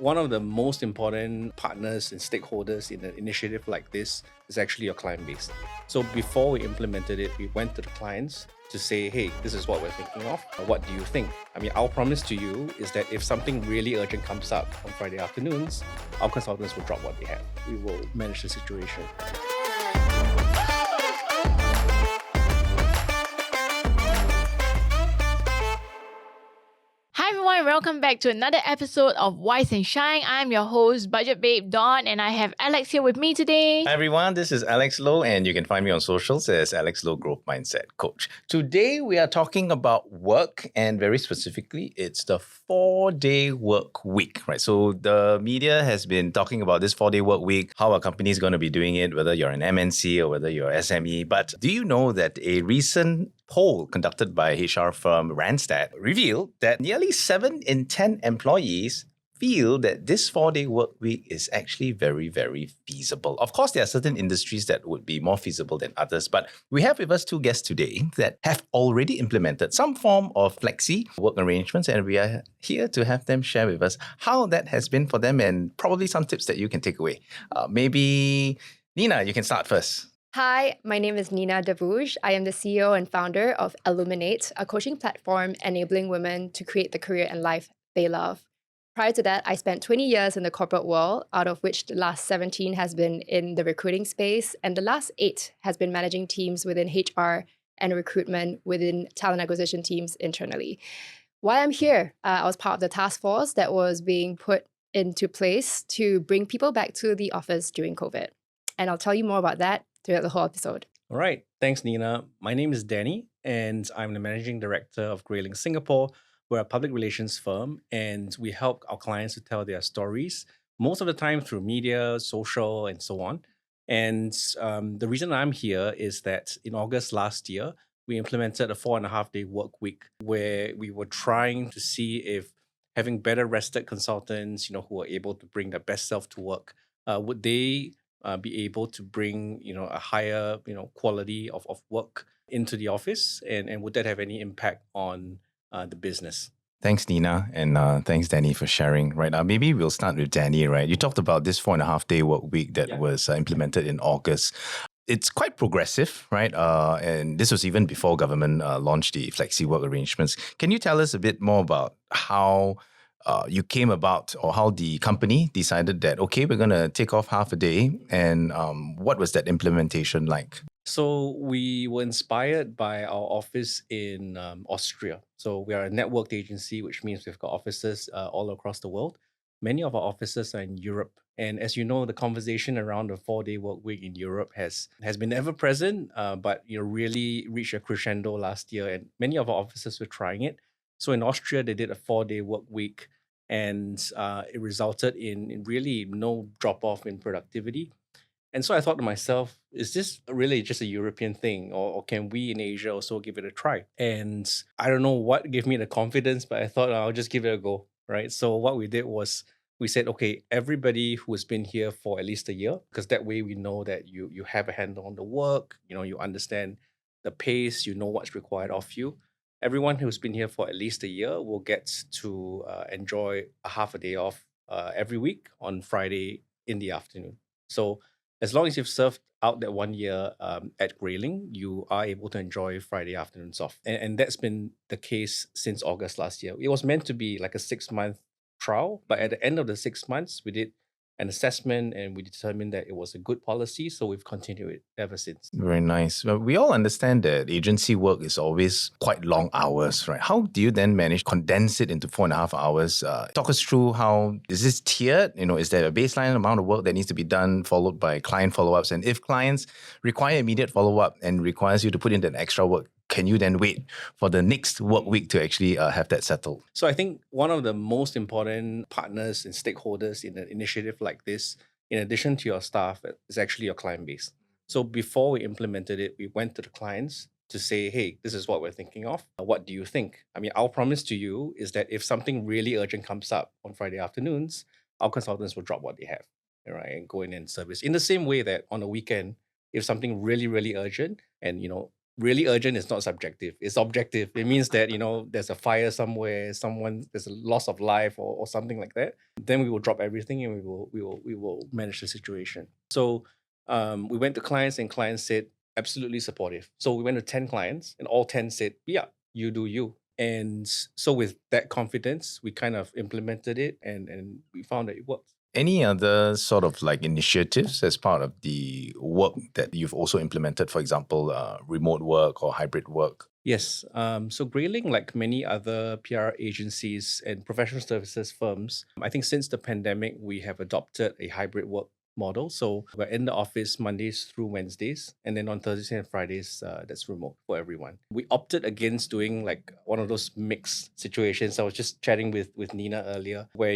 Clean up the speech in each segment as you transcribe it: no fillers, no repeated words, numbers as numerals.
one of the most important partners and stakeholders in an initiative like this is actually your client base. So before we implemented it, we went to the clients to say, hey, this is what we're thinking of. What do you think? I mean, our promise to you is that if something really urgent comes up on Friday afternoons, our consultants will drop what they have. We will manage the situation. Hi everyone, welcome back to another episode of Wise and Shine. I'm your host, Budget Babe Dawn, and I have Alex here with me today. Hi everyone, this is Alex Low, and you can find me on socials as Alex Low Growth Mindset Coach. Today we are talking about work, and very specifically, it's the 4-day work week, right? So the media has been talking about this 4-day work week, how a company is going to be doing it, whether you're an MNC or whether you're SME. But do you know that a recent poll conducted by HR firm Randstad revealed that nearly 7 in 10 employees feel that this 4-day work week is actually very, very feasible. Of course, there are certain industries that would be more feasible than others, but we have with us two guests today that have already implemented some form of flexi work arrangements, and we are here to have them share with us how that has been for them and probably some tips that you can take away. Maybe, Nina, you can start first. Hi, my name is Nina Devouge. I am the CEO and founder of Elleuminate, a coaching platform enabling women to create the career and life they love. Prior to that, I spent 20 years in the corporate world, out of which the last 17 has been in the recruiting space, and the last 8 has been managing teams within HR and recruitment within talent acquisition teams internally. While I'm here, I was part of the task force that was being put into place to bring people back to the office during COVID. And I'll tell you more about that throughout the whole episode. All right. Thanks, Nina. My name is Danny, and I'm the managing director of Grayling Singapore. We're a public relations firm, and we help our clients to tell their stories, most of the time through media, social, and so on. And the reason I'm here is that in August last year, we implemented a 4.5-day work week where we were trying to see if having better rested consultants, who are able to bring their best self to work, would they be able to bring, a higher, quality of work into the office, and would that have any impact on the business? Thanks, Nina, and thanks, Danny, for sharing. Right, maybe we'll start with Danny. Right, you talked about this 4.5-day work week that was implemented in August. It's quite progressive, right? And this was even before government launched the flexi work arrangements. Can you tell us a bit more about how you came about, or how the company decided that, okay, we're going to take off half a day, and what was that implementation like? So we were inspired by our office in Austria. So we are a networked agency, which means we've got offices all across the world. Many of our offices are in Europe. And as you know, the conversation around the 4-day work week in Europe has been ever present, but really reached a crescendo last year. And many of our offices were trying it. So in Austria, they did a 4-day work week, and it resulted in really no drop-off in productivity. And so I thought to myself, is this really just a European thing, or can we in Asia also give it a try? And I don't know what gave me the confidence, but I thought I'll just give it a go, right? So what we did was we said, okay, everybody who's been here for at least a year, because that way we know that you have a handle on the work, you understand the pace, you know what's required of you. Everyone who's been here for at least a year will get to enjoy a half a day off every week on Friday in the afternoon. So as long as you've served out that 1 year at Grayling, you are able to enjoy Friday afternoons off. And that's been the case since August last year. It was meant to be like a 6-month trial, but at the end of the 6 months, we did an assessment and we determined that it was a good policy. So we've continued it ever since. Very nice. Well, we all understand that agency work is always quite long hours, right? How do you then manage to condense it into 4.5 hours? Talk us through how, is this tiered? Is there a baseline amount of work that needs to be done, followed by client follow-ups? And if clients require immediate follow-up and requires you to put in that extra work, can you then wait for the next work week to actually have that settled? So I think one of the most important partners and stakeholders in an initiative like this, in addition to your staff, is actually your client base. So before we implemented it, we went to the clients to say, hey, this is what we're thinking of. What do you think? I mean, our promise to you is that if something really urgent comes up on Friday afternoons, our consultants will drop what they have, right, and go in and service. In the same way that on a weekend, if something really, really urgent and, really urgent is not subjective, it's objective. It means that, there's a fire somewhere, there's a loss of life or something like that. Then we will drop everything and we will manage the situation. So we went to clients and clients said absolutely supportive. So we went to 10 clients and all 10 said, yeah, you do you. And so with that confidence, we kind of implemented it and we found that it worked. Any other sort of like initiatives as part of the work that you've also implemented, for example, remote work or hybrid work? Yes. So Grayling, like many other PR agencies and professional services firms, I think since the pandemic, we have adopted a hybrid work model. So we're in the office Mondays through Wednesdays, and then on Thursdays and Fridays, that's remote for everyone. We opted against doing like one of those mixed situations. I was just chatting with Nina earlier, where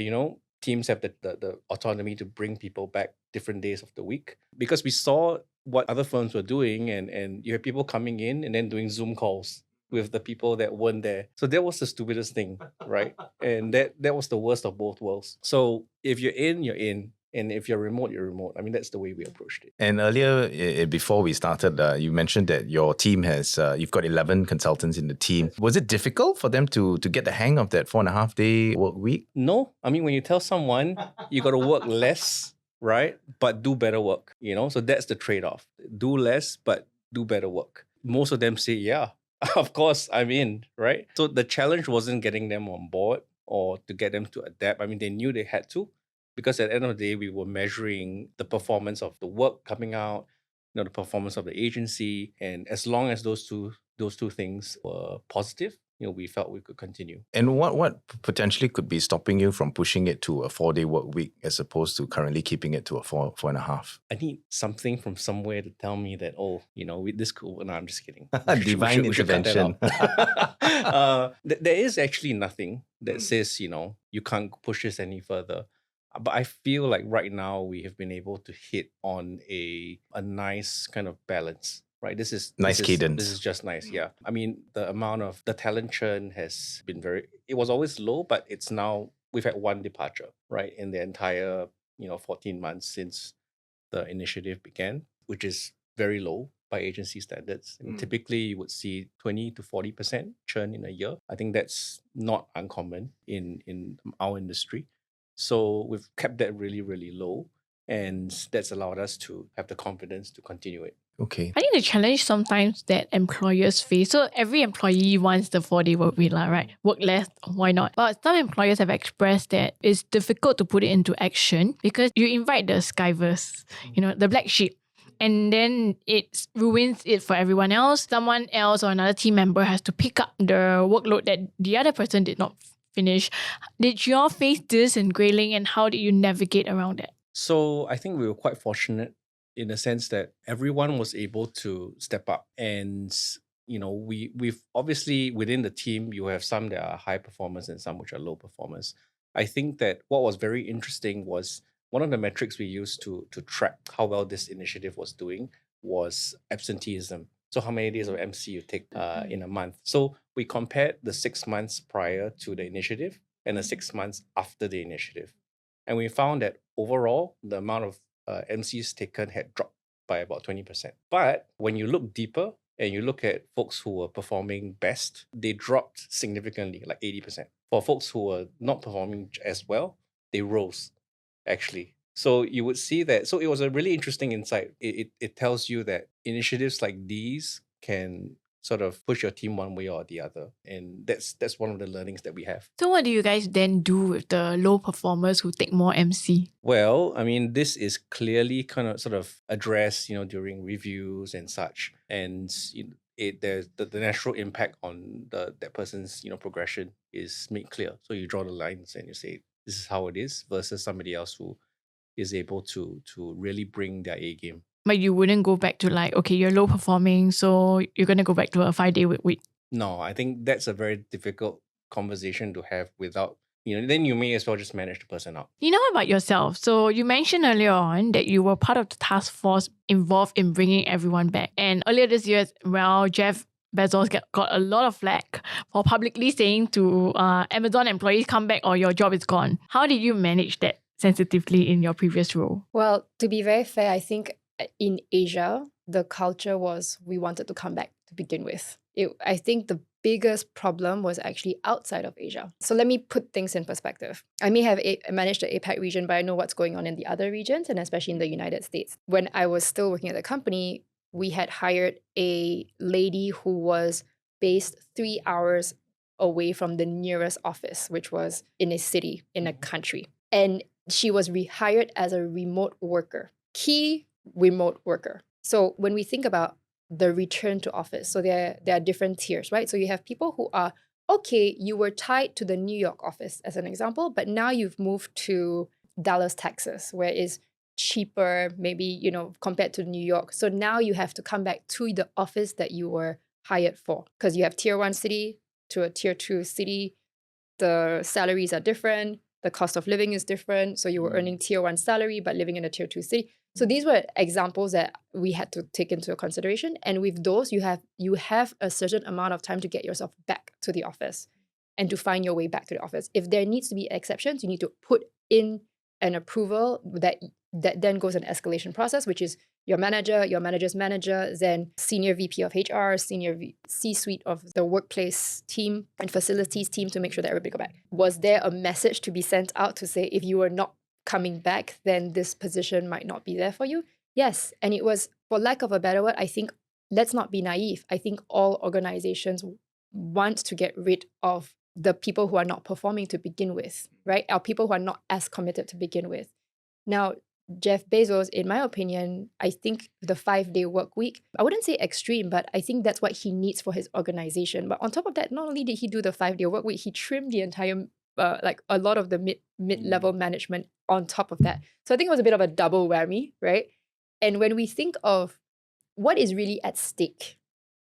teams have the autonomy to bring people back different days of the week, because we saw what other firms were doing, and you have people coming in and then doing Zoom calls with the people that weren't there. So that was the stupidest thing, right? And that was the worst of both worlds. So if you're in, you're in. And if you're remote, you're remote. I mean, that's the way we approached it. And earlier, before we started, you mentioned that your team you've got 11 consultants in the team. Was it difficult for them to get the hang of that 4.5 day work week? No. I mean, when you tell someone you got to work less, right, but do better work, so that's the trade-off. Do less, but do better work. Most of them say, yeah, of course, I'm in, right? So the challenge wasn't getting them on board or to get them to adapt. I mean, they knew they had to, because at the end of the day, we were measuring the performance of the work coming out, the performance of the agency. And as long as those two things were positive, we felt we could continue. And what potentially could be stopping you from pushing it to a 4-day work week as opposed to currently keeping it to a 4.5? I need something from somewhere to tell me that, this cool. No, I'm just kidding. Divine intervention. There is actually nothing that says, you can't push this any further. But I feel like right now we have been able to hit on a nice kind of balance, right? This is cadence. This is just nice, yeah. I mean, the amount of the talent churn has been it was always low, but it's now, we've had one departure, right, in the entire, 14 months since the initiative began, which is very low by agency standards. And typically, you would see 20 to 40% churn in a year. I think that's not uncommon in our industry. So we've kept that really, really low, and that's allowed us to have the confidence to continue it. Okay. I think the challenge sometimes that employers face, so every employee wants the 4-day work week, right? Work less, why not? But some employers have expressed that it's difficult to put it into action because you invite the skyvers, the black sheep. And then it ruins it for everyone else. Someone else or another team member has to pick up the workload that the other person did not finish. Did you all face this in Grayling, and how did you navigate around it? So I think we were quite fortunate in the sense that everyone was able to step up. And, we've obviously within the team, you have some that are high performers and some which are low performers. I think that what was very interesting was one of the metrics we used to track how well this initiative was doing was absenteeism. So how many days of MC you take in a month. So we compared the 6 months prior to the initiative and the 6 months after the initiative. And we found that overall, the amount of MCs taken had dropped by about 20%. But when you look deeper and you look at folks who were performing best, they dropped significantly, like 80%. For folks who were not performing as well, they rose, actually. So you would see that. So it was a really interesting insight. It tells you that initiatives like these can sort of push your team one way or the other. And that's one of the learnings that we have. So what do you guys then do with the low performers who take more MC? Well, I mean, this is clearly kind of sort of addressed, during reviews and such. And there's the natural impact on that person's, progression is made clear. So you draw the lines and you say, this is how it is, versus somebody else who is able to really bring their A game. But you wouldn't go back to like, okay, you're low performing, so you're going to go back to a 5-day work week. No, I think that's a very difficult conversation to have without, then you may as well just manage the person out. What about yourself? So you mentioned earlier on that you were part of the task force involved in bringing everyone back. And earlier this year, Jeff Bezos got a lot of flack for publicly saying to Amazon employees, come back or your job is gone. How did you manage that sensitively in your previous role? Well, to be very fair, I think in Asia, the culture was we wanted to come back to begin with. I think the biggest problem was actually outside of Asia. So let me put things in perspective. I may have managed the APAC region, but I know what's going on in the other regions, and especially in the United States. When I was still working at the company, we had hired a lady who was based 3 hours away from the nearest office, which was in a city, in a country. And she was rehired as a remote worker, key remote worker. So when we think about the return to office, so there are different tiers, right? So you have people who are, okay, you were tied to the New York office as an example, but now you've moved to Dallas, Texas, where it's cheaper, maybe, compared to New York. So now you have to come back to the office that you were hired for, because you have tier 1 city to a tier 2 city. The salaries are different. The cost of living is different. So you were earning tier 1 salary, but living in a tier 2 city. So these were examples that we had to take into consideration. And with those, you have a certain amount of time to get yourself back to the office and to find your way back to the office. If there needs to be exceptions, you need to put in an approval that then goes an escalation process, which is your manager, your manager's manager, then senior VP of HR, C-suite of the workplace team and facilities team to make sure that everybody go back. Was there a message to be sent out to say, if you are not coming back, then this position might not be there for you? Yes. And it was, for lack of a better word, I think, let's not be naive. I think all organizations want to get rid of the people who are not performing to begin with, right? Or people who are not as committed to begin with. Now, Jeff Bezos, in my opinion, I think the 5-day work week, I wouldn't say extreme, but I think that's what he needs for his organization. But on top of that, not only did he do the 5-day work week, he trimmed the entire, a lot of the mid-level management on top of that. So I think it was a bit of a double whammy, right? And when we think of what is really at stake,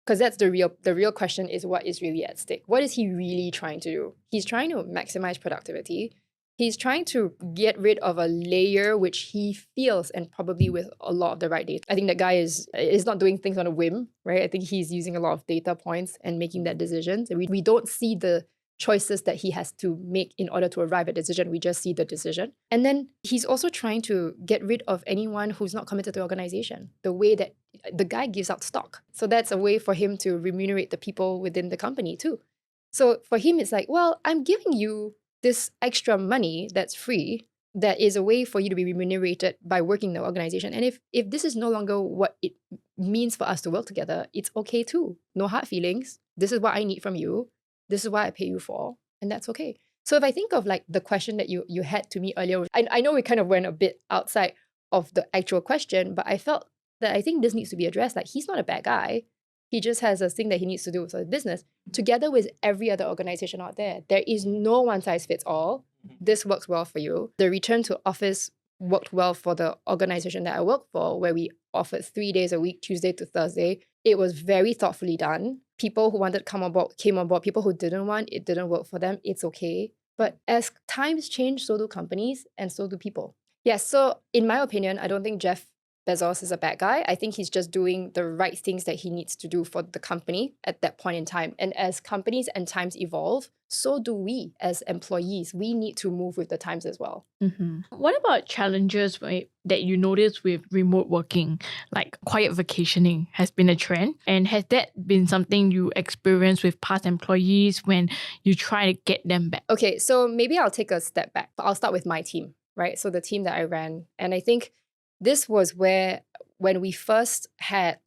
because that's the real question is, what is really at stake? What is he really trying to do? He's trying to maximize productivity. He's trying to get rid of a layer which he feels, and probably with a lot of the right data. I think that guy is not doing things on a whim, right? I think he's using a lot of data points and making that decisions. And we don't see the choices that he has to make in order to arrive at a decision. We just see the decision. And then he's also trying to get rid of anyone who's not committed to the organization, the way that the guy gives out stock. So that's a way for him to remunerate the people within the company too. So for him, it's like, well, I'm giving you this extra money that's free, that is a way for you to be remunerated by working in the organization. And if this is no longer what it means for us to work together, it's okay too. No hard feelings. This is what I need from you. This is what I pay you for. And that's okay. So if I think of like the question that you had to me earlier, I know we kind of went a bit outside of the actual question, but I felt that I think this needs to be addressed. Like, he's not a bad guy. He just has a thing that he needs to do with his business, together with every other organization out there. There is no one size fits all. This works well for you. The return to office worked well for the organization that I work for, where we offered 3 days a week, Tuesday to Thursday. It was very thoughtfully done. People who wanted to come on board came on board. People who didn't want, it didn't work for them. It's okay. But as times change, so do companies and so do people. Yes, so in my opinion, I don't think Jeff Bezos is a bad guy. I think he's just doing the right things that he needs to do for the company at that point in time. And as companies and times evolve, so do we as employees. We need to move with the times as well. Mm-hmm. What about challenges that you notice with remote working, like quiet vacationing has been a trend? And has that been something you experience with past employees when you try to get them back? Okay, so maybe I'll take a step back. I'll start with my team, right? So the team that I ran. And I think this was where, when we first had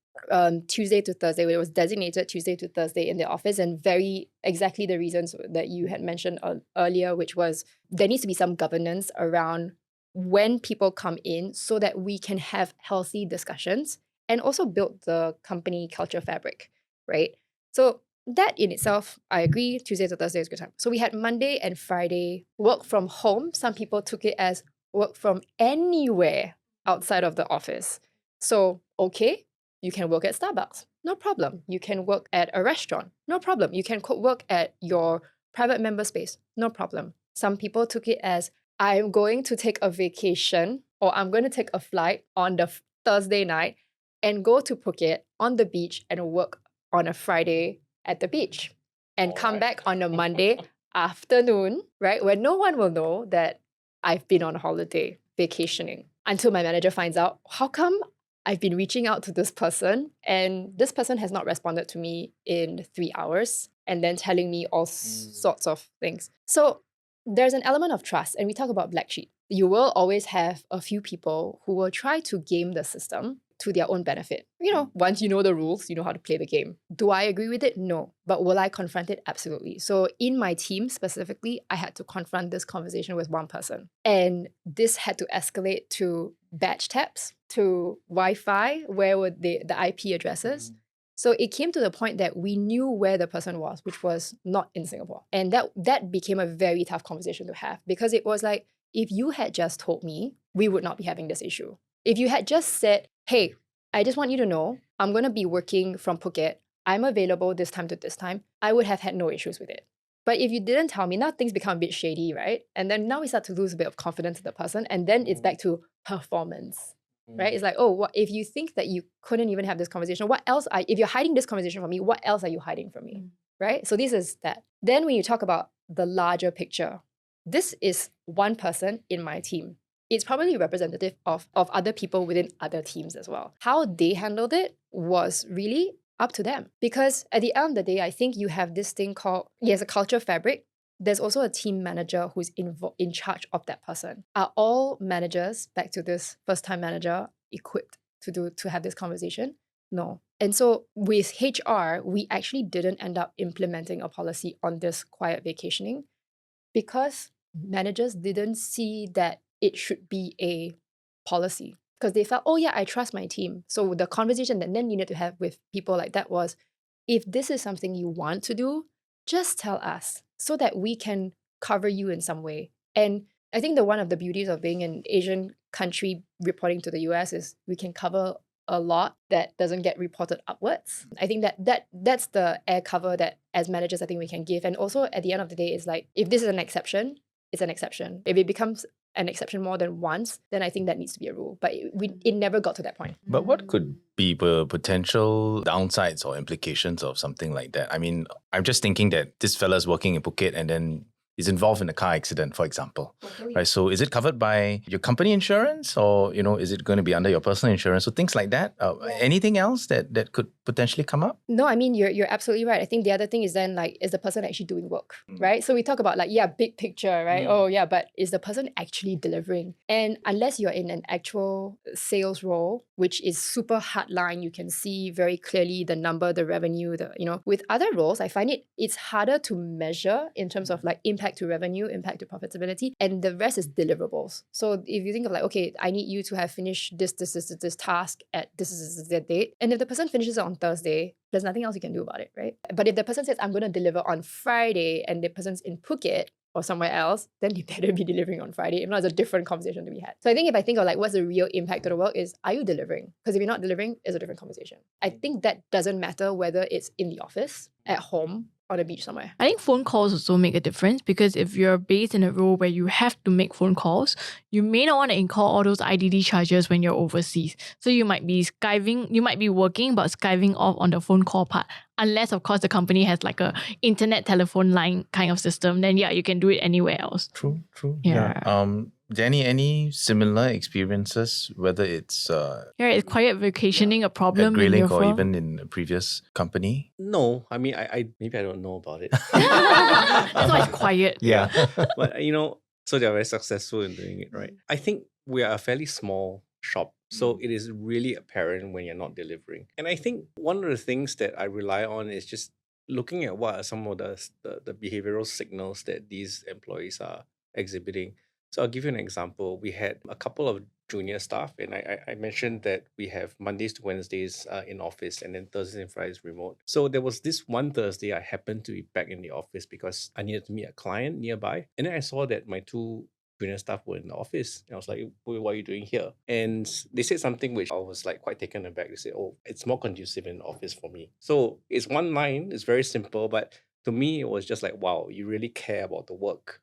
Tuesday to Thursday, where it was designated Tuesday to Thursday in the office, and very exactly the reasons that you had mentioned earlier, which was there needs to be some governance around when people come in so that we can have healthy discussions and also build the company culture fabric, right? So that in itself, I agree, Tuesday to Thursday is a good time. So we had Monday and Friday work from home. Some people took it as work from anywhere outside of the office. So, okay, you can work at Starbucks, no problem. You can work at a restaurant, no problem. You can work at your private member space, no problem. Some people took it as, I'm going to take a vacation, or I'm going to take a flight on the Thursday night and go to Phuket on the beach and work on a Friday at the beach and come back on a Monday afternoon, right? Where no one will know that I've been on holiday vacationing, until my manager finds out, how come I've been reaching out to this person and this person has not responded to me in 3 hours and then telling me all sorts of things. So there's an element of trust, and we talk about black sheep. You will always have a few people who will try to game the system to their own benefit. Once you know the rules, you know how to play the game. Do I agree with it? No. But will I confront it? Absolutely. So in my team specifically, I had to confront this conversation with one person. And this had to escalate to batch tabs, to Wi-Fi, where were the IP addresses. So it came to the point that we knew where the person was, which was not in Singapore. And that became a very tough conversation to have, because it was like, if you had just told me, we would not be having this issue. If you had just said, hey, I just want you to know, I'm going to be working from Phuket. I'm available this time to this time, I would have had no issues with it. But if you didn't tell me, now things become a bit shady, right? And then now we start to lose a bit of confidence in the person. And then it's back to performance. Right? It's like, what if you think that you couldn't even have this conversation, if you're hiding this conversation from me, what else are you hiding from me? Right? So this is that. Then when you talk about the larger picture, this is one person in my team. It's probably representative of other people within other teams as well. How they handled it was really up to them. Because at the end of the day, I think you have this thing called, yes, a culture fabric. There's also a team manager who's in charge of that person. Are all managers, back to this first-time manager, equipped to have this conversation? No. And so with HR, we actually didn't end up implementing a policy on this quiet vacationing because managers didn't see that it should be a policy, because they felt, oh yeah, I trust my team. So the conversation that then you need to have with people like that was, if this is something you want to do, just tell us so that we can cover you in some way. And I think one of the beauties of being an Asian country reporting to the US is we can cover a lot that doesn't get reported upwards. I think that's the air cover that as managers I think we can give. And also at the end of the day, it's like, if this is an exception, it's an exception. If it becomes an exception more than once, then I think that needs to be a rule. But it never got to that point. But what could be the potential downsides or implications of something like that? I mean, I'm just thinking that this fella's working in Phuket and then is involved in a car accident, for example. Right? So is it covered by your company insurance, or is it going to be under your personal insurance? So things like that. Anything else that could potentially come up? No, I mean, you're absolutely right. I think the other thing is then, like, is the person actually doing work, right? So we talk about, like, big picture, right? Oh yeah, but is the person actually delivering? And unless you're in an actual sales role, which is super hardline, you can see very clearly the number, the revenue, with other roles, I find it's harder to measure in terms of like impact to revenue, impact to profitability, and the rest is deliverables. So if you think of like, okay, I need you to have finished this task at this date, and if the person finishes it on Thursday, there's nothing else you can do about it, right? But if the person says, I'm going to deliver on Friday, and the person's in Phuket or somewhere else, then you better be delivering on Friday. If not, it's a different conversation to be had. So I think if I think of like what's the real impact to the work is, are you delivering? Because if you're not delivering, it's a different conversation. I think that doesn't matter whether it's in the office, at home, on a beach somewhere. I think phone calls also make a difference, because if you're based in a role where you have to make phone calls, you may not want to incur all those IDD charges when you're overseas. So you might be working but skiving off on the phone call part. Unless, of course, the company has like a internet telephone line kind of system, then you can do it anywhere else. True. Yeah. Danny, any similar experiences, whether it's Is quiet vacationing a problem at in Grayling your or firm? even in a previous company? No, I mean, I maybe I don't know about it. That's why it's quiet. Yeah. But so they're very successful in doing it, right? I think we are a fairly small shop, so it is really apparent when you're not delivering. And I think one of the things that I rely on is just looking at what are some of the behavioral signals that these employees are exhibiting. So I'll give you an example. We had a couple of junior staff, and I mentioned that we have Mondays to Wednesdays in office, and then Thursdays and Fridays remote. So there was this one Thursday I happened to be back in the office because I needed to meet a client nearby, and then I saw that my two junior staff were in the office, and I was like, what are you doing here? And they said something which I was like quite taken aback. They said, oh, it's more conducive in the office for me. So it's one line, it's very simple, but to me it was just like, wow, you really care about the work.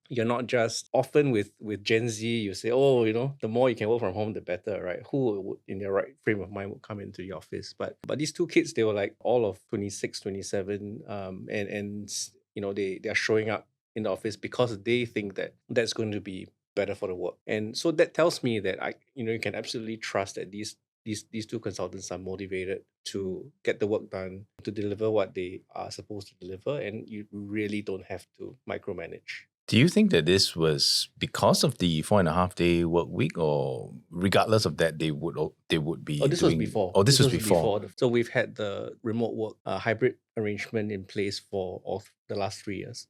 You're not just, often with Gen Z, you say, oh, the more you can work from home, the better, right? Who would, in their right frame of mind, would come into the office? But these two kids, they were like all of 26, 27, and they are showing up in the office because they think that that's going to be better for the work. And so that tells me that you can absolutely trust that these these two consultants are motivated to get the work done, to deliver what they are supposed to deliver, and you really don't have to micromanage. Do you think that this was because of the 4.5 day work week, or regardless of that, they would be Oh, this was doing? before. Oh, this was before. So we've had the remote work hybrid arrangement in place for all the last 3 years.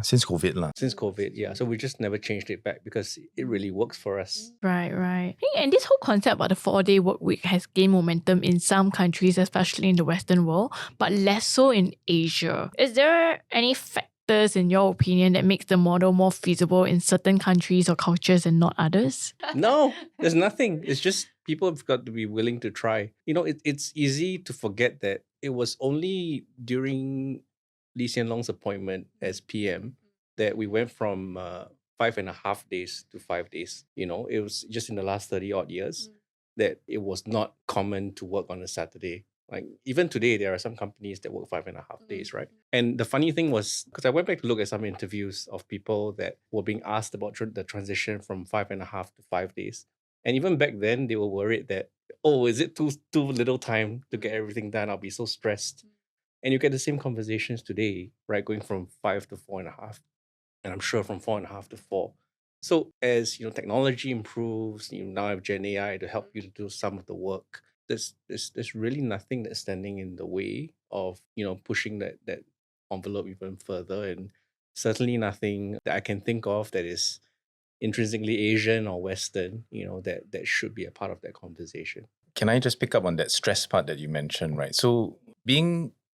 Since COVID lah. Since COVID, yeah. So we just never changed it back because it really works for us. Right, right. And this whole concept about the 4-day work week has gained momentum in some countries, especially in the Western world, but less so in Asia. Is there any factors, in your opinion, that makes the model more feasible in certain countries or cultures and not others? No, there's nothing. It's just people have got to be willing to try. It's easy to forget that it was only during Lee Hsien Loong's appointment as PM that we went from 5.5 days to 5 days. It was just in the last 30 odd years that it was not common to work on a Saturday. Like even today, there are some companies that work 5.5 days, right? And the funny thing was, because I went back to look at some interviews of people that were being asked about the transition from 5.5 to 5 days. And even back then, they were worried that, oh, is it too little time to get everything done? I'll be so stressed. And you get the same conversations today, right? Going from 5 to 4.5. And I'm sure from 4.5 to 4. So as technology improves, you now have Gen AI to help you to do some of the work. There's really nothing that's standing in the way of pushing that envelope even further, and certainly nothing that I can think of that is intrinsically Asian or Western, that should be a part of that conversation. Can I just pick up on that stress part that you mentioned, right? So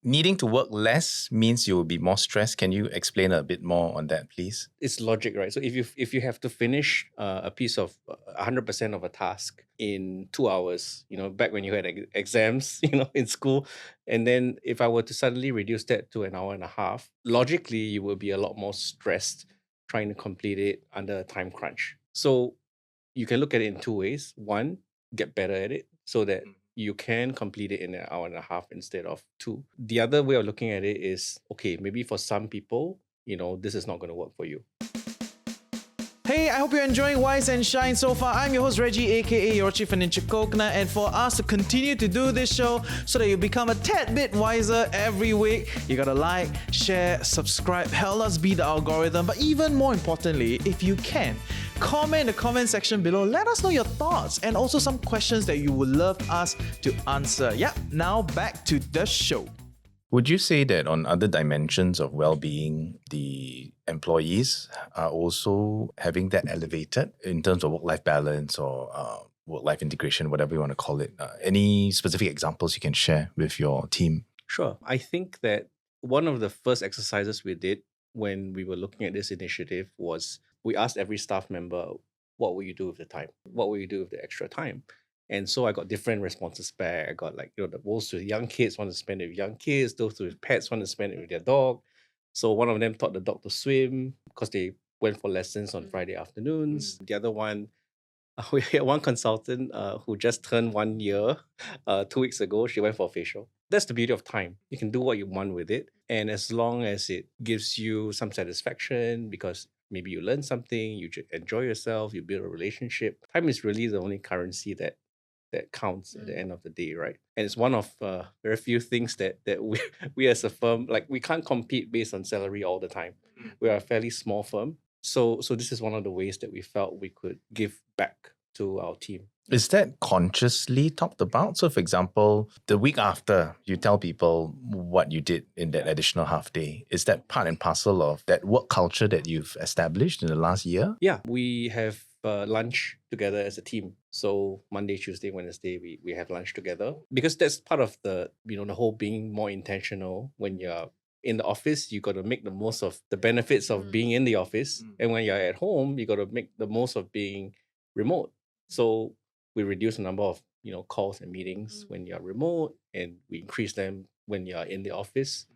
needing to work less means you will be more stressed. Can you explain a bit more on that, please? It's logic, right? So if you have to finish a piece of 100% of a task in 2 hours, back when you had exams, in school, and then if I were to suddenly reduce that to an hour and a half, logically you will be a lot more stressed trying to complete it under a time crunch. So you can look at it in two ways. One, get better at it so that you can complete it in an hour and a half instead of 2. The other way of looking at it is, okay, maybe for some people, this is not going to work for you. Hey, I hope you're enjoying Wise and Shine so far. I'm your host Reggie, aka your Chief Financial Coconut, and for us to continue to do this show so that you become a tad bit wiser every week, you gotta like, share, subscribe, help us beat the algorithm, but even more importantly, if you can, comment in the comment section below, let us know your thoughts and also some questions that you would love us to answer. Yep, now back to the show. Would you say that on other dimensions of well-being, the employees are also having that elevated in terms of work-life balance or work-life integration, whatever you want to call it? Any specific examples you can share with your team? Sure. I think that one of the first exercises we did when we were looking at this initiative was we asked every staff member, what will you do with the time? What will you do with the extra time? And so I got different responses back. I got those with young kids want to spend it with young kids, those with pets want to spend it with their dog. So one of them taught the dog to swim because they went for lessons on Friday afternoons. The other one, we had one consultant who just turned 1 year 2 weeks ago. She went for a facial. That's the beauty of time. You can do what you want with it. And as long as it gives you some satisfaction because maybe you learn something, you enjoy yourself, you build a relationship, time is really the only currency that counts at the end of the day, right? And it's one of very few things that we as a firm, we can't compete based on salary all the time. We are a fairly small firm. So this is one of the ways that we felt we could give back to our team. Is that consciously talked about? So for example, the week after, you tell people what you did in that additional half day. Is that part and parcel of that work culture that you've established in the last year? Yeah, we have lunch together as a team. So Monday, Tuesday, Wednesday, we have lunch together because that's part of the the whole being more intentional. When you're in the office, you got to make the most of the benefits of being in the office, and when you're at home, you got to make the most of being remote. So we reduce the number of calls and meetings when you're remote, and we increase them when you're in the office.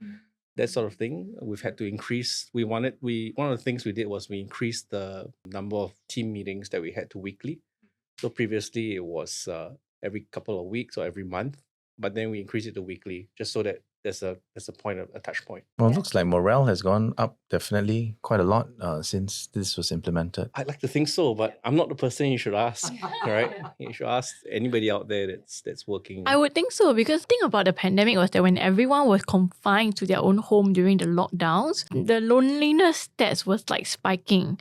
That sort of thing. We've had to increase. One of the things we did was we increased the number of team meetings that we had to weekly. So previously it was every couple of weeks or every month, but then we increased it to weekly just so that there's a point of a touch point. Well, it looks like morale has gone up definitely quite a lot since this was implemented. I'd like to think so, but I'm not the person you should ask, right? You should ask anybody out there that's working. I would think so, because the thing about the pandemic was that when everyone was confined to their own home during the lockdowns, the loneliness stats was like spiking,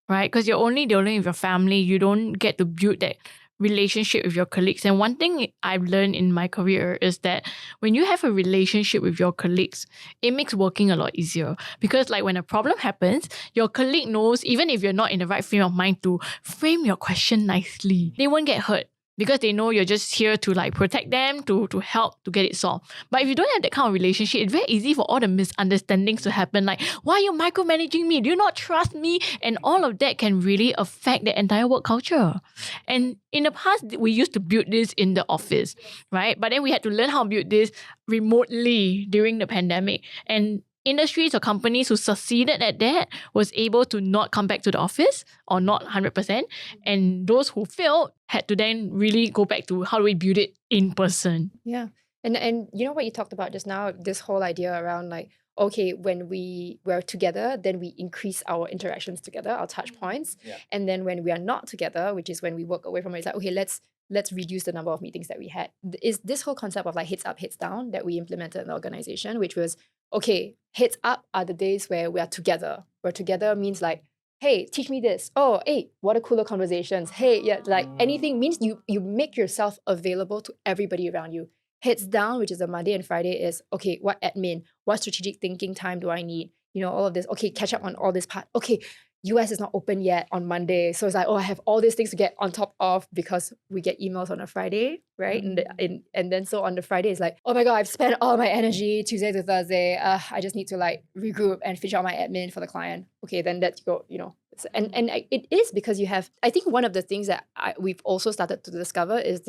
right? Because you're only dealing with your family, you don't get to build that relationship with your colleagues. And one thing I've learned in my career is that when you have a relationship with your colleagues, it makes working a lot easier. Because like when a problem happens, your colleague knows, even if you're not in the right frame of mind to frame your question nicely, they won't get hurt. Because they know you're just here to like protect them, to help to get it solved. But if you don't have that kind of relationship, it's very easy for all the misunderstandings to happen. Like, why are you micromanaging me? Do you not trust me? And all of that can really affect the entire work culture. And in the past, we used to build this in the office, right? But then we had to learn how to build this remotely during the pandemic. And industries or companies who succeeded at that was able to not come back to the office or not 100%. And those who failed had to then really go back to how do we build it in person. Yeah. And you know what you talked about just now, this whole idea around like, okay, when we're together, then we increase our interactions together, our touch points. Yeah. And then when we are not together, which is when we work away from it, it's like, okay, let's reduce the number of meetings that we had. Is this whole concept of like heads up, heads down that we implemented in the organization, which was, okay, heads up are the days where we are together. Where together means like, hey, teach me this. Oh, hey, what a cooler conversations. Hey, yeah, like anything means you make yourself available to everybody around you. Heads down, which is a Monday and Friday, is, okay, what admin, what strategic thinking time do I need? You know, all of this. Okay, catch up on all this part. Okay, US is not open yet on Monday. So it's like, oh, I have all these things to get on top of because we get emails on a Friday, right? And then so on the Friday, it's like, oh my God, I've spent all my energy Tuesday to Thursday. I just need to like regroup and finish out my admin for the client. Okay, then let's go, you know. It is because you have, I think one of the things that we've also started to discover is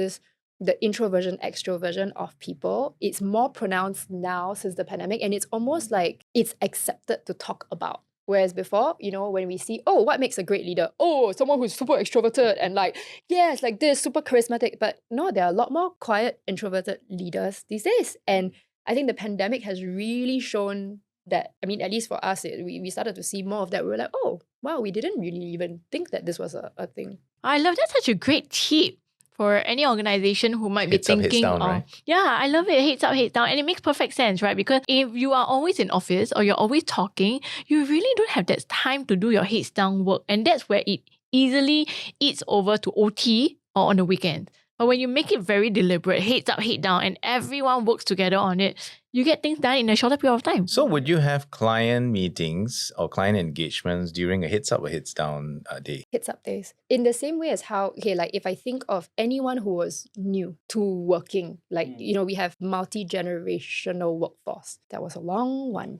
the introversion, extroversion of people. It's more pronounced now since the pandemic, and it's almost like it's accepted to talk about. Whereas before, you know, when we see, oh, what makes a great leader? Oh, someone who's super extroverted and like, yes, like this, super charismatic. But no, there are a lot more quiet, introverted leaders these days. And I think the pandemic has really shown that, I mean, at least for us, we started to see more of that. We were like, oh, wow, we didn't really even think that this was a thing. I love that. Such a great tip for any organization who might Heads be up, heads thinking down, right? Yeah, I love it. Heads up, heads down. And it makes perfect sense, right? Because if you are always in office or you're always talking, you really don't have that time to do your heads down work. And that's where it easily eats over to OT or on the weekend. But when you make it very deliberate, heads up, head down, and everyone works together on it, you get things done in a shorter period of time. So would you have client meetings or client engagements during a heads up or heads down day? Heads up days. In the same way as how, okay, like if I think of anyone who was new to working, like, you know, we have multi-generational workforce. That was a long one.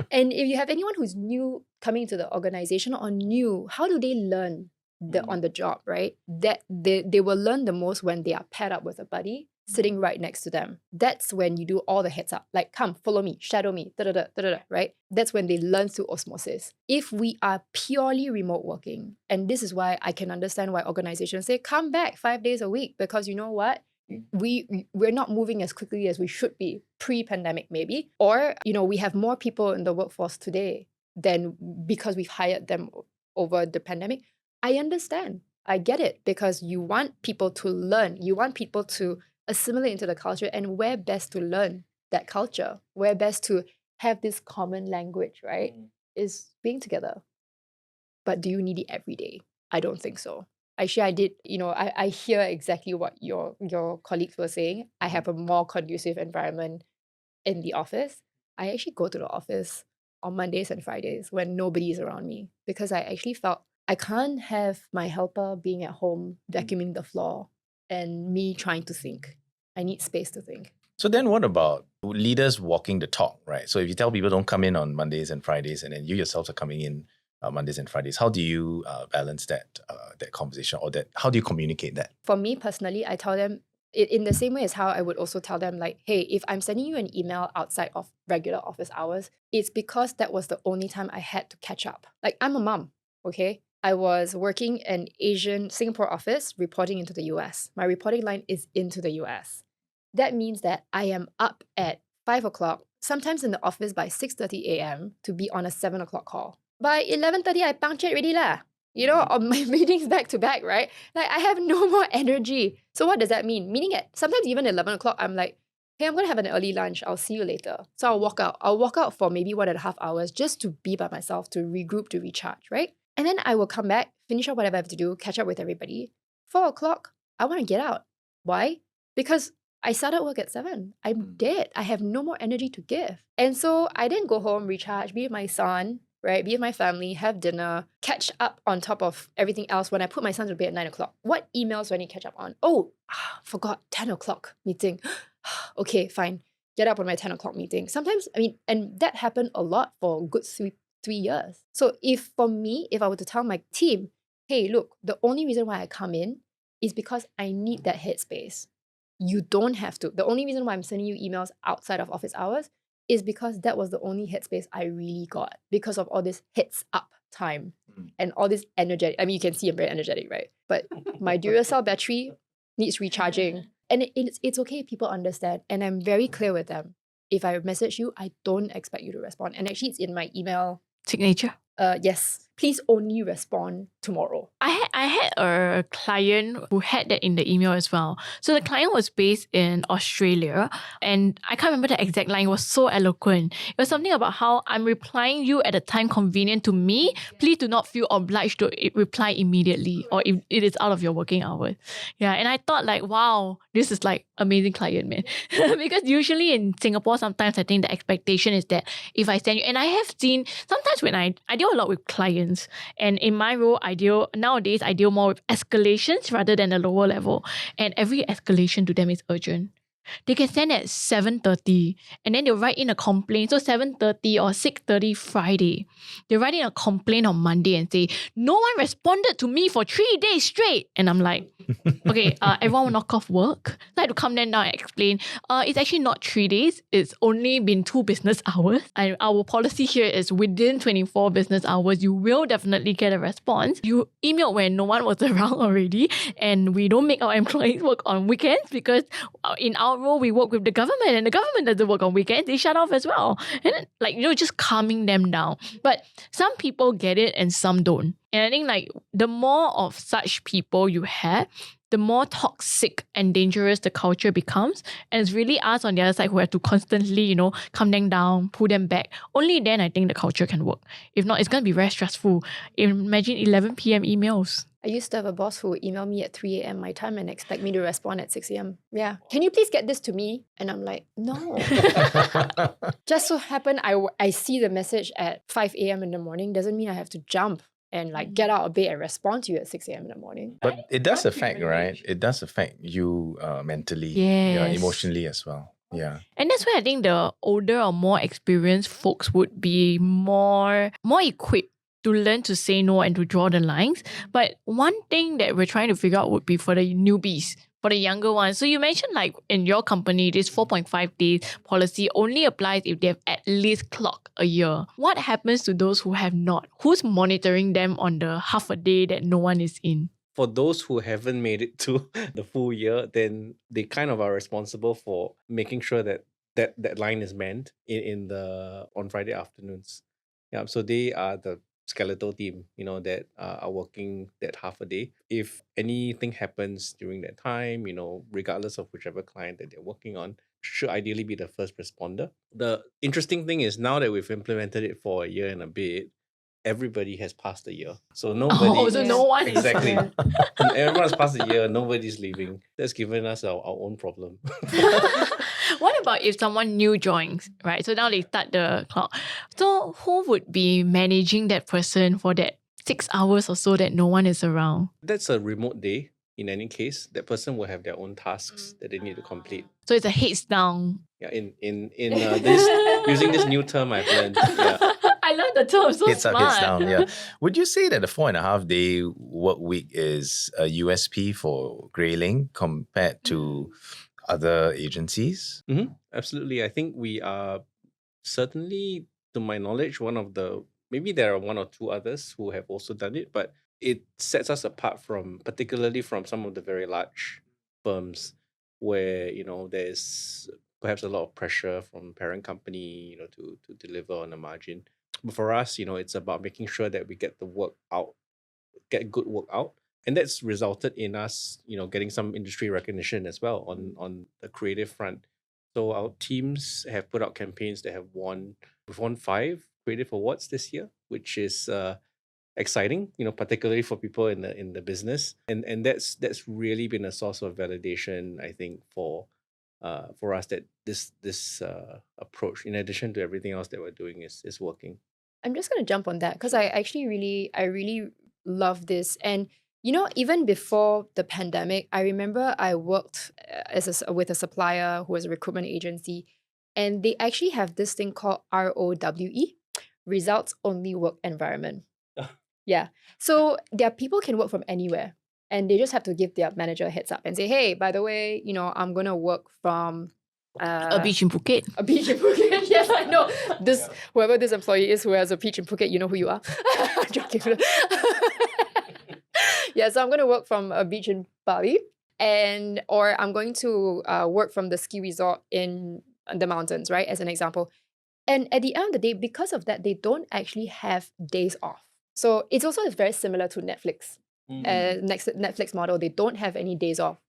And if you have anyone who's new coming to the organization or new, how do they learn on the job, right? That they will learn the most when they are paired up with a buddy sitting right next to them. That's when you do all the heads up, like, come, follow me, shadow me, right? That's when they learn through osmosis. If we are purely remote working, and this is why I can understand why organizations say, come back 5 days a week, because you know what? We're not moving as quickly as we should be pre-pandemic maybe, or, you know, we have more people in the workforce today than because we've hired them over the pandemic. I understand. I get it, because you want people to learn. You want people to assimilate into the culture, and where best to learn that culture, where best to have this common language, right, is being together. But do you need it every day? I don't think so. Actually, I did, you know, I hear exactly what your colleagues were saying. I have a more conducive environment in the office. I actually go to the office on Mondays and Fridays when nobody is around me, because I actually felt I can't have my helper being at home vacuuming the floor and me trying to think. I need space to think. So then what about leaders walking the talk, right? So if you tell people don't come in on Mondays and Fridays, and then you yourselves are coming in Mondays and Fridays, how do you balance that conversation, or how do you communicate that? For me personally, I tell them in the same way as how I would also tell them, like, hey, if I'm sending you an email outside of regular office hours, it's because that was the only time I had to catch up. Like, I'm a mom, okay? I was working in Singapore office, reporting into the US. My reporting line is into the US. that means that I am up at 5 o'clock, sometimes in the office by 6:30 a.m. to be on a 7 o'clock call. By 11:30, I punctured already lah. You know, on my meetings back to back, right? Like I have no more energy. So what does that mean? Meaning at sometimes even 11 o'clock, I'm like, hey, I'm gonna have an early lunch. I'll see you later. So I'll walk out. I'll walk out for maybe 1.5 hours just to be by myself, to regroup, to recharge, right? And then I will come back, finish up whatever I have to do, catch up with everybody. 4 o'clock, I want to get out. Why? Because I started work at 7. I'm dead. I have no more energy to give. And so I then go home, recharge, be with my son, right? Be with my family, have dinner, catch up on top of everything else when I put my son to bed at 9 o'clock. What emails do I need to catch up on? Oh, forgot, 10 o'clock meeting. Okay, fine. Get up on my 10 o'clock meeting. Sometimes, I mean, and that happened a lot for a good three years. So if for me, if I were to tell my team, hey, look, the only reason why I come in is because I need that headspace. You don't have to. The only reason why I'm sending you emails outside of office hours is because that was the only headspace I really got because of all this heads up time and all this energetic. I mean, you can see I'm very energetic, right? But my Duracell battery needs recharging. And it's okay, people understand. And I'm very clear with them. If I message you, I don't expect you to respond. And actually, it's in my email. Signature. Yes, please only respond tomorrow. I had a client who had that in the email as well. So the client was based in Australia, and I can't remember the exact line. It was so eloquent. It was something about how I'm replying you at a time convenient to me. Please do not feel obliged to reply immediately, or if it is out of your working hours. Yeah, and I thought like, wow, this is like amazing client, man. Because usually in Singapore, sometimes I think the expectation is that if I send you, and I have seen sometimes when I deal a lot with clients, and in my role, nowadays I deal more with escalations rather than a lower level. And every escalation to them is urgent. They can send at 7:30 and then they'll write in a complaint. So 7:30 or 6:30 Friday, they write in a complaint on Monday and say, no one responded to me for 3 days straight. And I'm like, okay, everyone will knock off work. So I had to come then down and explain, it's actually not 3 days. It's only been 2 business hours. And our policy here is within 24 business hours, you will definitely get a response. You emailed when no one was around already. And we don't make our employees work on weekends because in our role, we work with the government and the government doesn't work on weekends. They shut off as well. And then, like, just calming them down. But some people get it and some don't. And I think like the more of such people you have, the more toxic and dangerous the culture becomes. And it's really us on the other side who have to constantly, calm them down, pull them back. Only then I think the culture can work. If not, it's going to be very stressful. Imagine 11 p.m. emails. I used to have a boss who would email me at 3 a.m. my time and expect me to respond at 6 a.m. Yeah. Can you please get this to me? And I'm like, no. Just so happen I see the message at 5 a.m. in the morning doesn't mean I have to jump and like get out of bed and respond to you at 6 a.m. in the morning. But it does affect, right? It does affect you mentally, Yes. emotionally as well. Yeah. And that's why I think the older or more experienced folks would be more equipped to learn to say no and to draw the lines. But one thing that we're trying to figure out would be for the newbies, for the younger ones. So you mentioned like in your company, this 4.5 days policy only applies if they have at least clocked a year. What happens to those who have not? Who's monitoring them on the half a day that no one is in? For those who haven't made it to the full year, then they kind of are responsible for making sure that line is manned on Friday afternoons. Yeah, so they are the skeletal team, that are working that half a day. If anything happens during that time, regardless of whichever client that they're working on, should ideally be the first responder. The interesting thing is now that we've implemented it for a year and a bit, everybody has passed a year. So nobody... so no one Exactly. is... Everyone's passed a year, nobody's leaving. That's given us our own problem. What about if someone new joins, right? So now they start the clock. So who would be managing that person for that 6 hours or so that no one is around? That's a remote day. In any case, that person will have their own tasks that they need to complete. So it's a heads down. Yeah, in this using this new term I've learned. Yeah. I love the term. So Heads up, smart. heads down. Yeah. Would you say that the 4.5 day work week is a USP for Grayling compared to other agencies? Absolutely. I think we are certainly, to my knowledge, maybe there are one or two others who have also done it, but it sets us apart particularly from some of the very large firms. where, there's perhaps a lot of pressure from parent company, to deliver on a margin. But for us, it's about making sure that we get the work out, get good work out. And that's resulted in us, getting some industry recognition as well on the creative front. So our teams have put out campaigns that we've won 5 creative awards this year, which is exciting, particularly for people in the business. And that's really been a source of validation, I think, for us, that this approach, in addition to everything else that we're doing, is working. I'm just gonna jump on that because I really love this. And even before the pandemic, I remember I worked with a supplier who was a recruitment agency, and they actually have this thing called ROWE, results only work environment. Yeah. So their people can work from anywhere, and they just have to give their manager a heads up and say, hey, by the way, I'm gonna work from A beach in Phuket. a beach in Phuket. Yes, I know. Whoever this employee is who has a beach in Phuket, you know who you are. Joking. Yeah, so I'm going to work from a beach in Bali, or I'm going to work from the ski resort in the mountains, right? As an example. And at the end of the day, because of that, they don't actually have days off. So it's also very similar to Netflix. Netflix model, they don't have any days off.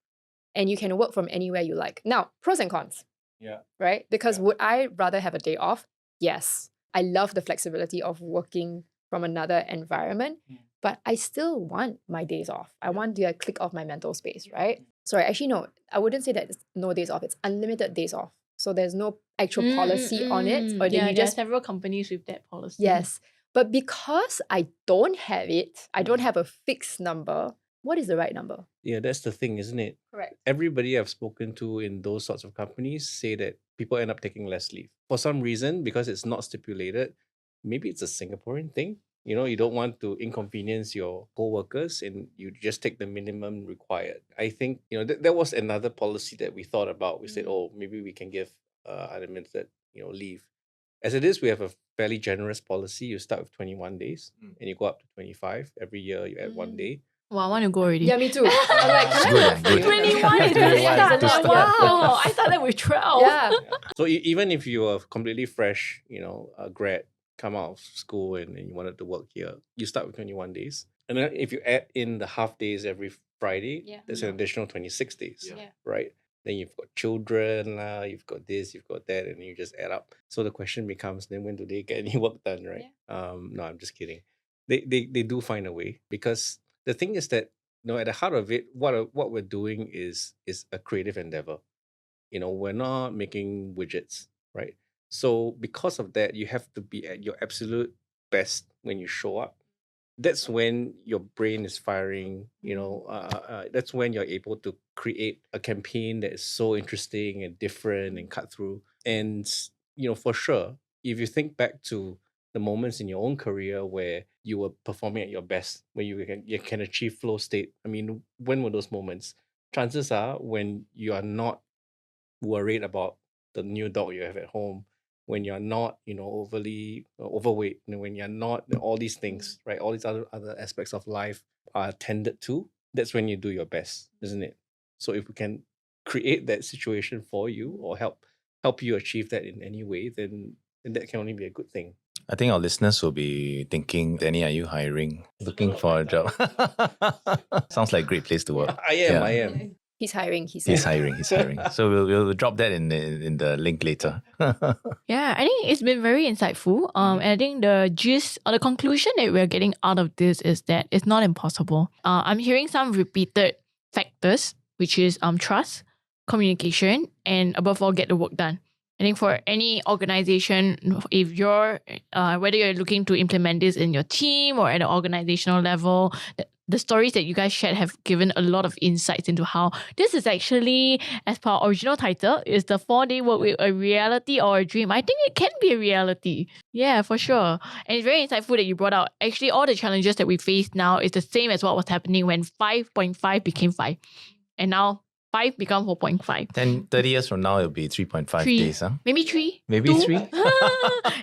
And you can work from anywhere you like. Now, pros and cons. Yeah. Right? Because would I rather have a day off? Yes. I love the flexibility of working from another environment, but I still want my days off. I want to click off my mental space, right? Sorry, actually, no, I wouldn't say that it's no days off. It's unlimited days off. So there's no actual policy on it. Or Yeah, you there are just several companies with that policy. Yes. But because I don't have it, I don't have a fixed number. What is the right number? Yeah, that's the thing, isn't it? Correct. Everybody I've spoken to in those sorts of companies say that people end up taking less leave. For some reason, because it's not stipulated, maybe it's a Singaporean thing. You don't want to inconvenience your co-workers and you just take the minimum required. I think, that was another policy that we thought about. We said, oh, maybe we can give unlimited, leave. As it is, we have a fairly generous policy. You start with 21 days and you go up to 25. Every year you add 1 day. Wow, I want to go already. Yeah, me too. I'm like, It's can I good, have good. 21 is 21 the is start. the start. Wow, I started with 12. Yeah. So even if you are completely fresh, a grad, come out of school and you wanted to work here, you start with 21 days. And then if you add in the half days every Friday, that's an additional 26 days, right? Then you've got children, you've got this, you've got that, and you just add up. So the question becomes, then when do they get any work done, right? No, I'm just kidding. They do find a way, because the thing is that, at the heart of it, what we're doing is a creative endeavor. We're not making widgets, right? So because of that, you have to be at your absolute best when you show up. That's when your brain is firing, that's when you're able to create a campaign that is so interesting and different and cut through. And, for sure, if you think back to the moments in your own career where you were performing at your best, where you can achieve flow state, I mean, when were those moments? Chances are when you are not worried about the new dog you have at home, when you're not, overly overweight, when you're not, all these things, right? All these other aspects of life are attended to. That's when you do your best, isn't it? So if we can create that situation for you or help you achieve that in any way, then that can only be a good thing. I think our listeners will be thinking, Danny, are you hiring? Looking for a job? Sounds like a great place to work. I am. He's hiring. He's hiring. So we'll drop that in the link later. Yeah, I think it's been very insightful. And I think the gist or the conclusion that we're getting out of this is that it's not impossible. I'm hearing some repeated factors, which is trust, communication, and above all, get the work done. I think for any organization, if you're whether you're looking to implement this in your team or at an organizational level, the stories that you guys shared have given a lot of insights into how this is actually, as per our original title, is the 4-day work week a reality or a dream? I think it can be a reality. Yeah, for sure. And it's very insightful that you brought out actually all the challenges that we face now is the same as what was happening when 5.5 became 5. And now 5 become 4.5. Then 30 years from now, it'll be 3.5 3. days, huh? Maybe 3. Maybe 2. 3?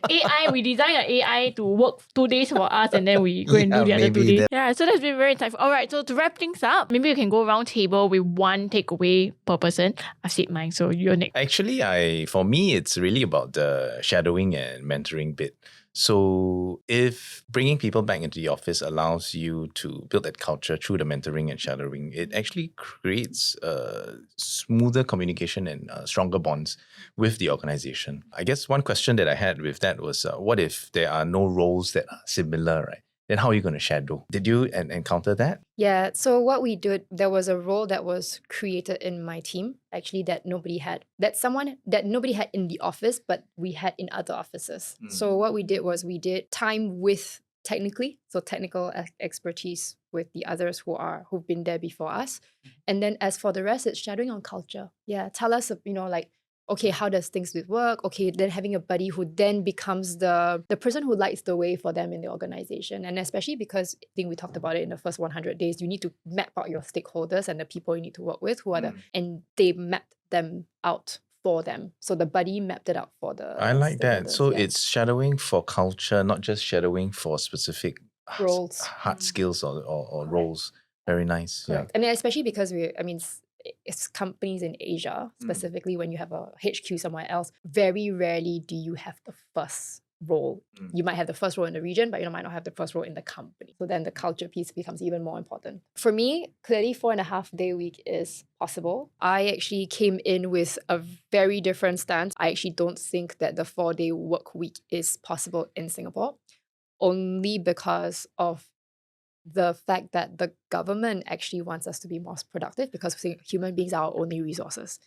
AI, we design an AI to work 2 days for us and then we go and do the other 2 maybe days. that- Yeah, so that's been very insightful. All right, so to wrap things up, maybe we can go round table with one takeaway per person. I've said mine, so you're next. Actually, for me, it's really about the shadowing and mentoring bit. So if bringing people back into the office allows you to build that culture through the mentoring and shadowing, it actually creates smoother communication and stronger bonds with the organization. I guess one question that I had with that was, what if there are no roles that are similar, right? Then how are you going to shadow? Did you encounter that? Yeah, so what we did, there was a role that was created in my team, actually, that nobody had. That's someone that nobody had in the office, but we had in other offices. So what we did was we did time with technical expertise with the others who've been there before us. And then as for the rest, it's shadowing on culture. Yeah, tell us, like, okay, how does things work? Okay, then having a buddy who then becomes the person who lights the way for them in the organization. And especially because I think we talked about it in the first 100 days, you need to map out your stakeholders and the people you need to work with, and they mapped them out for them. So the buddy mapped it out for the I like that. stakeholders, So yeah. it's shadowing for culture, not just shadowing for specific Roles. hard skills or roles. Very nice. Correct. And then especially because it's companies in Asia, specifically when you have a HQ somewhere else, very rarely do you have the first role. You might have the first role in the region, but you might not have the first role in the company. So then the culture piece becomes even more important. For me, clearly 4.5 day week is possible. I actually came in with a very different stance. I actually don't think that the 4-day work week is possible in Singapore, only because of the fact that the government actually wants us to be more productive because human beings are our only resources.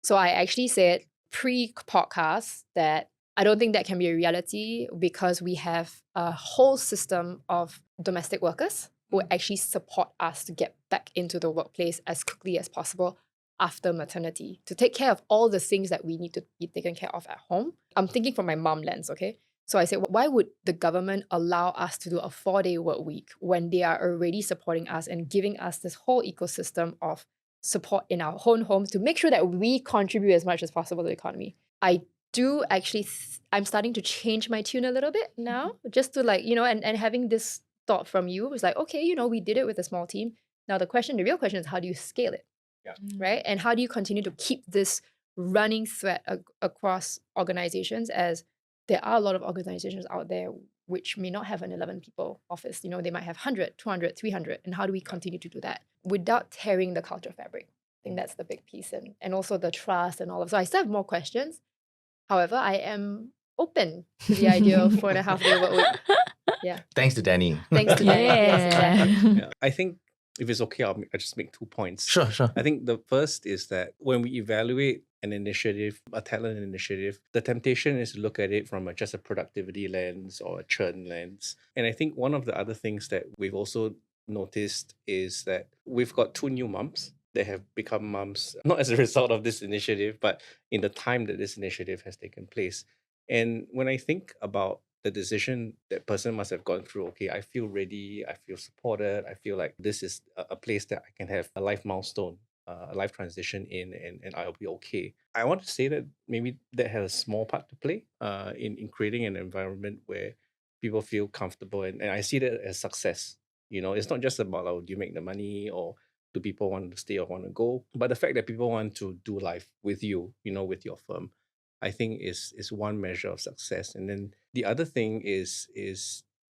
So I actually said pre-podcast that I don't think that can be a reality because we have a whole system of domestic workers who actually support us to get back into the workplace as quickly as possible after maternity to take care of all the things that we need to be taken care of at home. I'm thinking from my mom lens, okay? So I said, why would the government allow us to do a 4-day work week when they are already supporting us and giving us this whole ecosystem of support in our own homes to make sure that we contribute as much as possible to the economy? I do actually, I'm starting to change my tune a little bit now, just to and having this thought from you was like, okay, we did it with a small team. Now the real question is, how do you scale it? Yeah. Right? And how do you continue to keep this running thread across organizations, as there are a lot of organizations out there which may not have an 11 people office. They might have 100, 200, 300. And how do we continue to do that without tearing the culture fabric? I think that's the big piece. And also the trust and all of. So I still have more questions. However, I am open to the idea of 4.5 day work week. Yeah. Thanks to Danny. Thanks to Danny. Yes, exactly. Yeah. I think if it's okay, I'll just make 2 points. Sure. I think the first is that when we evaluate an initiative, a talent initiative, the temptation is to look at it from just a productivity lens or a churn lens. And I think one of the other things that we've also noticed is that we've got 2 new mums that have become mums, not as a result of this initiative, but in the time that this initiative has taken place. And when I think about the decision that person must have gone through, okay, I feel ready, I feel supported, I feel like this is a place that I can have a life milestone, a life transition in, and I'll be okay. I want to say that maybe that has a small part to play in creating an environment where people feel comfortable. And I see that as success. It's not just about, do you make the money or do people want to stay or want to go? But the fact that people want to do life with you, with your firm, I think is one measure of success. And then the other thing is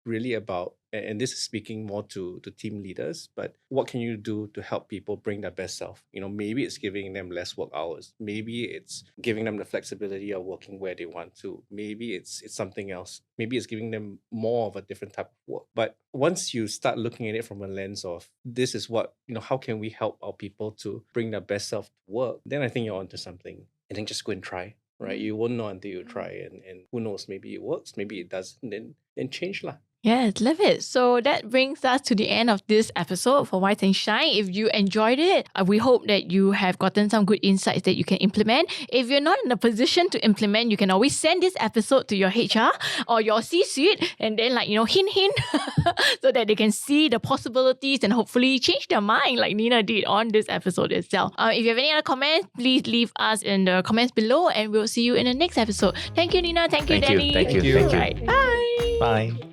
really about, and this is speaking more to team leaders, but what can you do to help people bring their best self? Maybe it's giving them less work hours. Maybe it's giving them the flexibility of working where they want to. Maybe it's something else. Maybe it's giving them more of a different type of work. But once you start looking at it from a lens of this is what, how can we help our people to bring their best self to work, then I think you're onto something. And then just go and try. Right, you won't know until you try, and who knows? Maybe it works, maybe it doesn't. Then change lah. Yes, love it. So that brings us to the end of this episode for Wise and Shine. If you enjoyed it, we hope that you have gotten some good insights that you can implement. If you're not in a position to implement, you can always send this episode to your HR or your C-suite and then hint, so that they can see the possibilities and hopefully change their mind like Nina did on this episode itself. If you have any other comments, please leave us in the comments below and we'll see you in the next episode. Thank you, Nina. Thank you, Danny. Thank you. Right. Bye. Bye.